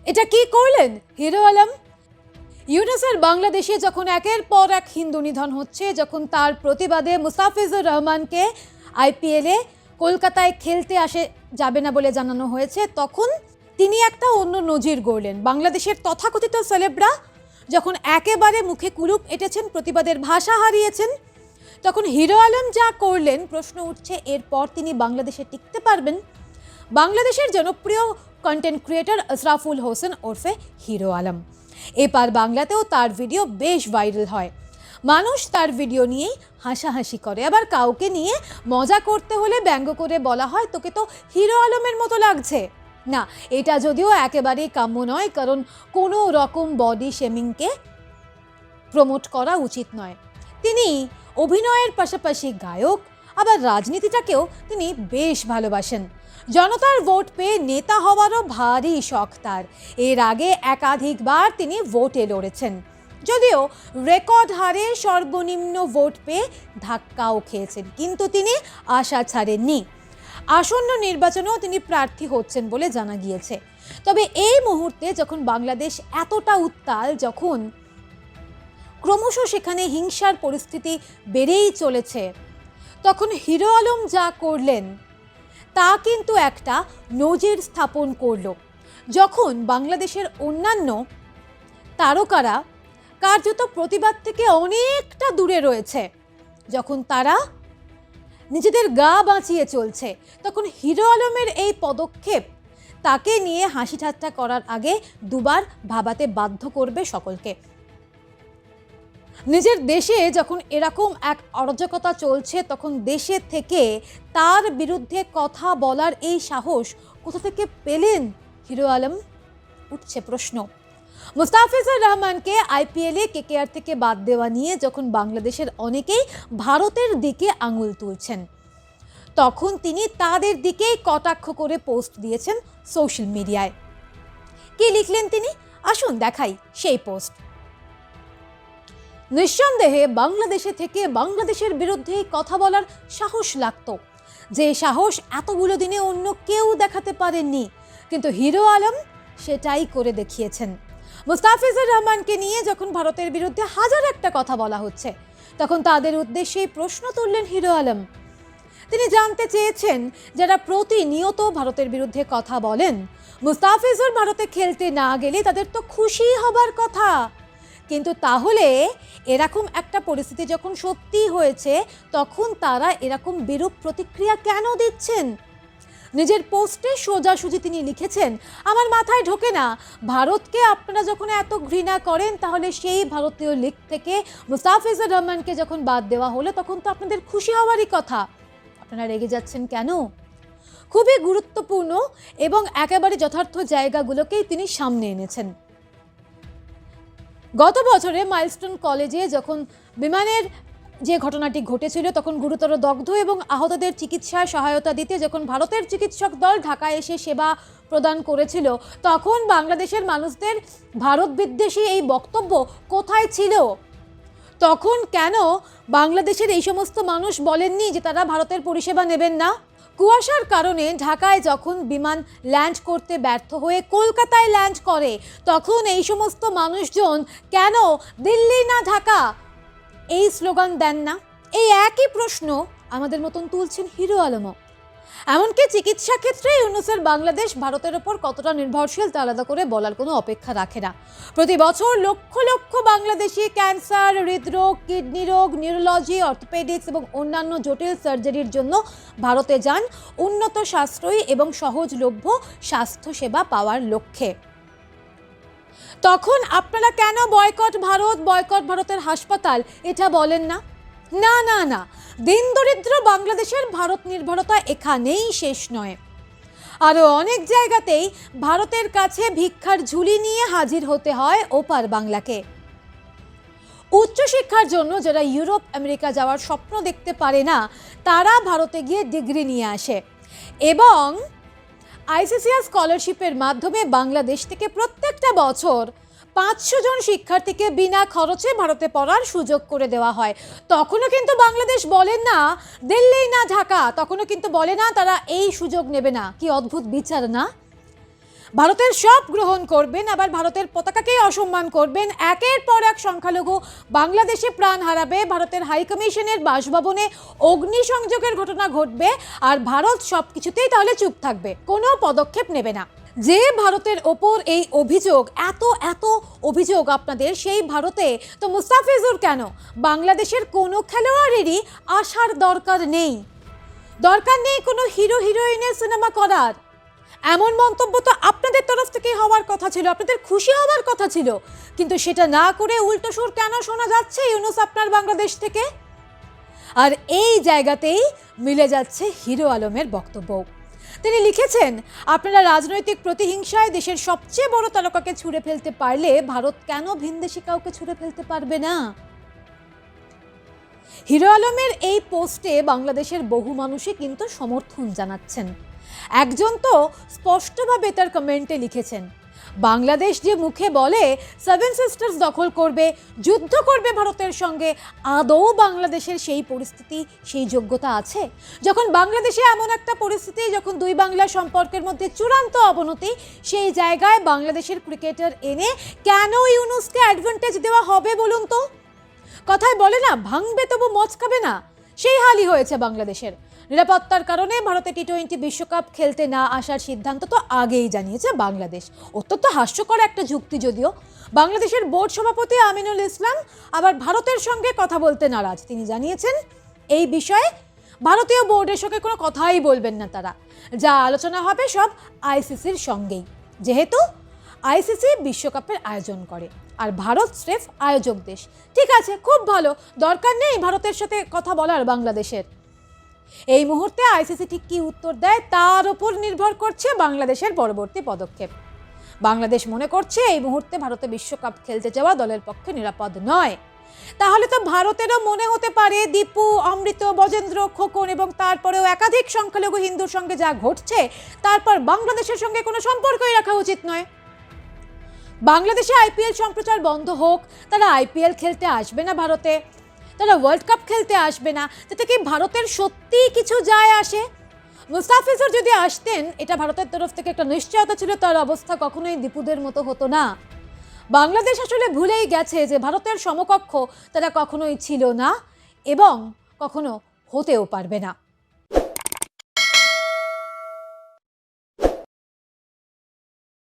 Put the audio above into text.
এটা কি করলেন হিরো আলম? ইউনুসের বাংলাদেশে যখন একের পর এক হিন্দু নিধন হচ্ছে, যখন তার প্রতিবাদে মুস্তাফিজুর রহমানকে আইপিএলে কলকাতায় খেলতে যাবে না বলে জানানো হয়েছে, তখন তিনি একটা অন্য নজির গড়লেন। বাংলাদেশের তথাকথিত সেলেবরা যখন একেবারে মুখে কুলুপ এঁটেছেন, প্রতিবাদের ভাষা হারিয়েছেন, তখন হিরো আলম যা করলেন, প্রশ্ন উঠছে এরপর তিনি বাংলাদেশে টিকতে পারবেন? বাংলাদেশের জনপ্রিয় কন্টেন্ট ক্রিয়েটর আশরাফুল হোসেন ওরফে হিরো আলম, এপার বাংলাতেও তার ভিডিও বেশ ভাইরাল হয়। মানুষ তার ভিডিও নিয়েই হাসাহাসি করে, আবার কাউকে নিয়ে মজা করতে হলে ব্যঙ্গ করে বলা হয়, তোকে তো হিরো আলমের মতো লাগছে। না, এটা যদিও একেবারেই কাম্য নয়, কারণ কোনো রকম বডি শেমিংকে প্রমোট করা উচিত নয়। তিনি অভিনয়ের পাশাপাশি গায়ক, আবার রাজনীতিটাকেও তিনি বেশ ভালোবাসেন। জনতার ভোট পেয়ে নেতা হওয়ারও ভারী শখ তার। এর আগে একাধিকবার তিনি ভোটে লড়েছেন, যদিও রেকর্ড হারে সর্বনিম্ন ভোট পেয়ে ধাক্কাও খেয়েছেন, কিন্তু তিনি আশা ছাড়েননি। আসন্ন নির্বাচনেও তিনি প্রার্থী হচ্ছেন বলে জানা গিয়েছে। তবে এই মুহূর্তে যখন বাংলাদেশ এতটা উত্তাল, যখন ক্রমশ সেখানে হিংসার পরিস্থিতি বেড়েই চলেছে, তখন হিরো আলম যা করলেন তা কিন্তু একটা নজির স্থাপন করল। যখন বাংলাদেশের অন্যান্য তারকারা কার্যত প্রতিবাদ থেকে অনেকটা দূরে রয়েছে, যখন তারা নিজেদের গা বাঁচিয়ে চলছে, তখন হিরো আলমের এই পদক্ষেপ তাকে নিয়ে হাসি ঠাট্টা করার আগে দুবার ভাবাতে বাধ্য করবে সকলকে। নিজের দেশে যখন এরকম এক অরাজকতা চলছে, তখন দেশে থেকে তার বিরুদ্ধে কথা বলার এই সাহস কোথা থেকে পেলেন হিরো আলম? উঠছে প্রশ্ন। মুস্তাফিজুর রহমানকে আইপিএলে কেকেআর থেকে বাদ দেওয়া নিয়ে যখন বাংলাদেশের অনেকেই ভারতের দিকে আঙুল তুলছেন, তখন তিনি তাদের দিকেই কটাক্ষ করে পোস্ট দিয়েছেন সোশ্যাল মিডিয়ায়। কি লিখলেন তিনি? আসুন দেখাই সেই পোস্ট। নিঃসন্দেহে বাংলাদেশে থেকে বাংলাদেশের বিরুদ্ধে কথা বলার সাহস লাগতো, যে সাহস এতগুলো দিনে অন্য কেউ দেখাতে পারেননি, কিন্তু হিরো আলম সেটাই করে দেখিয়েছেন। মুস্তাফিজুর রহমানকে নিয়ে যখন ভারতের বিরুদ্ধে হাজার একটা কথা বলা হচ্ছে, তখন তাদের উদ্দেশ্যেই প্রশ্ন তুললেন হিরো আলম। তিনি জানতে চেয়েছেন, যারা প্রতিনিয়ত ভারতের বিরুদ্ধে কথা বলেন, মুস্তাফিজুর ভারতে খেলতে না গেলে তাদের তো খুশি হবার কথা, কিন্তু তাহলে এরকম একটা পরিস্থিতি যখন সত্যি হয়েছে, তখন তারা এরকম বিরূপ প্রতিক্রিয়া কেন দিচ্ছেন? নিজের পোস্টে সোজাসুজি তিনি লিখেছেন, আমার মাথায় ঢোকে না, ভারতকে আপনারা যখন এত ঘৃণা করেন, তাহলে সেই ভারতীয় লিগ থেকে মুস্তাফিজুর রহমানকে যখন বাদ দেওয়া হলো, তখন তো আপনাদের খুশি হওয়ারই কথা, আপনারা রেগে যাচ্ছেন কেন? খুবই গুরুত্বপূর্ণ এবং একেবারে যথার্থ জায়গাগুলোকেই তিনি সামনে এনেছেন। গত বছরে মাইলস্টোন কলেজে যখন বিমানের যে ঘটনাটি ঘটেছিল, তখন গুরুতর দগ্ধ এবং আহতদের চিকিৎসায় সহায়তা দিতে যখন ভারতের চিকিৎসক দল ঢাকায় এসে সেবা প্রদান করেছিল, তখন বাংলাদেশের মানুষদের ভারত বিদ্বেষী এই বক্তব্য কোথায় ছিল? তখন কেন বাংলাদেশের এই সমস্ত মানুষ বলেননি যে তারা ভারতের পরিষেবা নেবেন না? কুয়াশার কারণে ঢাকায় যখন বিমান ল্যান্ড করতে ব্যর্থ হয়ে কলকাতায় ল্যান্ড করে, তখন এই সমস্ত মানুষজন কেন দিল্লি না ঢাকা এই স্লোগান দেন না? এই একই প্রশ্ন আমাদের মতন তুলছেন হিরো আলমও। এমনকি চিকিৎসা ক্ষেত্রে ইউনুসের বাংলাদেশ ভারতের ওপর কতটা নির্ভরশীল তা আলাদা করে বলার কোনো অপেক্ষা রাখে না। প্রতি বছর লক্ষ লক্ষ বাংলাদেশি ক্যান্সার, হৃদরোগ, কিডনি রোগ, নিউরোলজি, অর্থোপেডিক্স এবং অন্যান্য জটিল সার্জারির জন্য ভারতে যান উন্নত, সাশ্রয়ী এবং সহজলভ্য স্বাস্থ্যসেবা পাওয়ার লক্ষ্যে। তখন আপনারা কেন বয়কট ভারত, বয়কট ভারতের হাসপাতাল এটা বলেন না? না না না, দিন দরিদ্র বাংলাদেশের ভারত নির্ভরতা এখানেই শেষ নয়, আরও অনেক জায়গাতেই ভারতের কাছে ভিক্ষার ঝুলি নিয়ে হাজির হতে হয় ওপার বাংলাকে। উচ্চশিক্ষার জন্য যারা ইউরোপ আমেরিকা যাওয়ার স্বপ্ন দেখতে পারে না, তারা ভারতে গিয়ে ডিগ্রি নিয়ে আসে এবং আইসিসিআর স্কলারশিপের মাধ্যমে বাংলাদেশ থেকে প্রত্যেকটা বছর 500 জন শিক্ষার্থীকে বিনা খরচে ভারতে পড়ার সুযোগ করে দেওয়া হয়। তখনও কিন্তু বাংলাদেশ বলেন না দিল্লি না ঢাকা, তখনও কিন্তু বলে না তারা এই সুযোগ নেবে না। কি অদ্ভুত বিচার না? ভারতের সব গ্রহণ করবেন, আবার ভারতের পতাকাকেই অসম্মান করবেন। একের পর এক সংখ্যালঘু বাংলাদেশে প্রাণ হারাবে, ভারতের হাইকমিশনের বাসভবনে অগ্নিসংযোগের ঘটনা ঘটবে, আর ভারত সব কিছুতেই তাহলে চুপ থাকবে, কোনো পদক্ষেপ নেবে না। যে ভারতের ওপর এই অভিযোগ, এত অভিযোগ আপনাদের, সেই ভারতে তো মুস্তাফিজুর কেন, বাংলাদেশের কোনো খেলোয়াড়েরই আসার দরকার নেই কোনো হিরো হিরোইনের সিনেমা করার। এমন মন্তব্য তো আপনাদের তরফ থেকেই হওয়ার কথা ছিল, আপনাদের খুশি হওয়ার কথা ছিল, কিন্তু সেটা না করে উল্টো সুর কেন শোনা যাচ্ছে ইউনুস আপনার বাংলাদেশ থেকে? আর এই জায়গাতেই মিলে যাচ্ছে হিরো আলমের বক্তব্য। তিনি লিখেছেন, আপনারা রাজনৈতিক প্রতিহিংসায় দেশের সবচেয়ে বড় তারকাকে ছুঁড়ে ফেলতে পারলে ভারত কেন ভিনদেশি কাউকে ছুঁড়ে ফেলতে পারবে না? হিরো আলমের এই পোস্টে বাংলাদেশের বহু মানুষই কিন্তু সমর্থন জানাচ্ছেন। একজন তো স্পষ্টভাবে তার কমেন্টে লিখেছেন, বাংলাদেশ যে মুখে বলে 7 সিস্টার্স দখল করবে, যুদ্ধ করবে ভারতের সঙ্গে, আদৌ বাংলাদেশের সেই পরিস্থিতি, সেই যোগ্যতা আছে? যখন বাংলাদেশে এমন একটা পরিস্থিতি, যখন দুই বাংলা সম্পর্কের মধ্যে চূড়ান্ত অবনতি, সেই জায়গায় বাংলাদেশের ক্রিকেটার এনে কেন ইউনুসকে অ্যাডভান্টেজ দেওয়া হবে বলুন তো? কথায় বলে না, ভাঙবে তবু মচকাবে না, সেই হালই হয়েছে বাংলাদেশের। নিরাপত্তার কারণে ভারতে টি-20 বিশ্বকাপ খেলতে না আসার সিদ্ধান্ত তো আগেই জানিয়েছে বাংলাদেশ। অত্যন্ত হাস্যকর একটা যুক্তি যদিও। বাংলাদেশের বোর্ড সভাপতি আমিনুল ইসলাম আবার ভারতের সঙ্গে কথা বলতে নারাজ। তিনি জানিয়েছেন, এই বিষয়ে ভারতীয় বোর্ডের সঙ্গে কোনো কথাই বলবেন না তারা, যা আলোচনা হবে সব আইসিসির সঙ্গেই, যেহেতু আইসিসি বিশ্বকাপের আয়োজন করে আর ভারত স্রেফ আয়োজক দেশ। ঠিক আছে, খুব ভালো, দরকার নেই ভারতের সাথে কথা বলার বাংলাদেশের। এই মুহূর্তে আইসিসি ঠিক কী উত্তর দেয় তার উপর নির্ভর করছে বাংলাদেশের পরবর্তী পদক্ষেপ। বাংলাদেশ মনে করছে এই মুহূর্তে ভারতে বিশ্বকাপ খেলতে যাওয়া দলের পক্ষে নিরাপদ নয়। তাহলে তো ভারতেরও মনে হতে পারে দীপু, অমৃত, বজেন্দ্র, খোকন এবং তারপরেও একাধিক সংখ্যালঘু হিন্দুর সঙ্গে যা ঘটছে, তারপর বাংলাদেশের সঙ্গে কোনো সম্পর্কই রাখা উচিত নয়। বাংলাদেশে আইপিএল সম্প্রচার বন্ধ হোক, তারা আইপিএল খেলতে আসবে না ভারতে, তারা ওয়ার্ল্ড কাপ খেলতে আসবে না, তাতে কি ভারতের সত্যিই কিছু যায় আসে? মুস্তাফিজুর যদি আসতেন, এটা ভারতের তরফ থেকে একটা নিশ্চয়তা ছিল, তার অবস্থা কখনোই দীপুদের মতো হতো না। বাংলাদেশ আসলে ভুলেই গেছে যে ভারতের সমকক্ষ তারা কখনোই ছিল না এবং কখনো হতেও পারবে না।